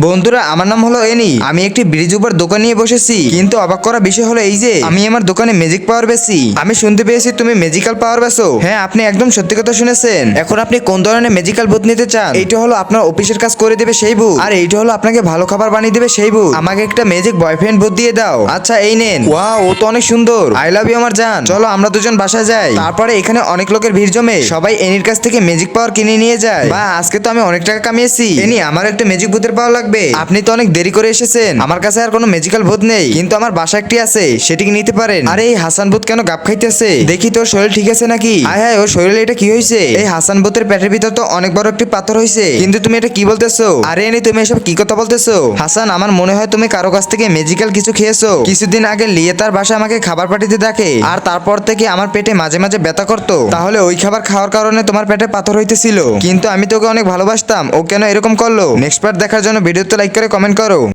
বন্ধুরা, আমার নাম হলো এনি। আমি একটি ব্রিজ উপর দোকান নিয়ে বসেছি, কিন্তু অবাক করা বিষয় হলো এই যে আমি আমার দোকানে ম্যাজিক পাওয়ার বেচি। আমি শুনতে পেয়েছি তুমি ম্যাজিক্যাল পাওয়ার বেচো। হ্যাঁ, আপনি একদম সত্যি কথা শুনেছেন। এখন আপনি কোন ধরনের ম্যাজিক্যাল বুথ নিতে চান? এইটা হলো আপনার অফিসের কাজ করে দেবে সেই বুথ, আর এইটা হলো আপনাকে ভালো খাবার বানিয়ে দেবে সেই বুথ। আমাকে একটা ম্যাজিক বয়ফ্রেন্ড বুথ দিয়ে দাও। আচ্ছা, এই নেন। ওয়াও, ও তো অনেক সুন্দর। আই লাভ ইউ আমার জান। চলো আমরা দুজন বাসায় যাই। তারপরে এখানে অনেক লোকের ভিড় জমে, সবাই এনির কাছ থেকে ম্যাজিক পাওয়ার কিনে নিয়ে যায়। বা আজকে তো আমি অনেক টাকা কামিয়েছি। এনি, আমার একটা ম্যাজিক বুথের পাওয়ার লাগবে। আপনি তো অনেক দেরি করে এসেছেন। আমার কাছে আর কোনো ম্যাজিক্যাল ভূত নেই, কিন্তু আমার বাসা একটি আছে, সেটিকে নিতে পারেন। আরে এই হাসান ভূত কেন গাব খাইতেছে? দেখি তোর শরীর ঠিক আছে নাকি? হায় হায়, ওর শরীরে এটা কি হয়েছে? এই হাসান ভূতের পেটের ভিতর তো অনেক বড় একটি পাথর হয়েছে। কিন্তু তুমি এটা কি বলতেছো? আরে এনি, তুমি এসব কি কথা বলতেছো? হাসান, আমার মনে হয় তুমি কারো কাছ থেকে ম্যাজিক্যাল কিছু খেয়েছো। কিছুদিন আগে লিয়ে তার বাসা আমাকে খাবার পাঠিয়ে দেখে, আর তারপর থেকে আমার পেটে মাঝে মাঝে ব্যথা করতো। তাহলে ওই খাবার খাওয়ার কারণে তোমার পেটে পাথর হইতেছিল। কিন্তু আমি তোকে অনেক ভালোবাসতাম, ও কেন এরকম করলো? নেক্সট পার্ট দেখার জন্য ভিডিওতে লাইক করে কমেন্ট করো।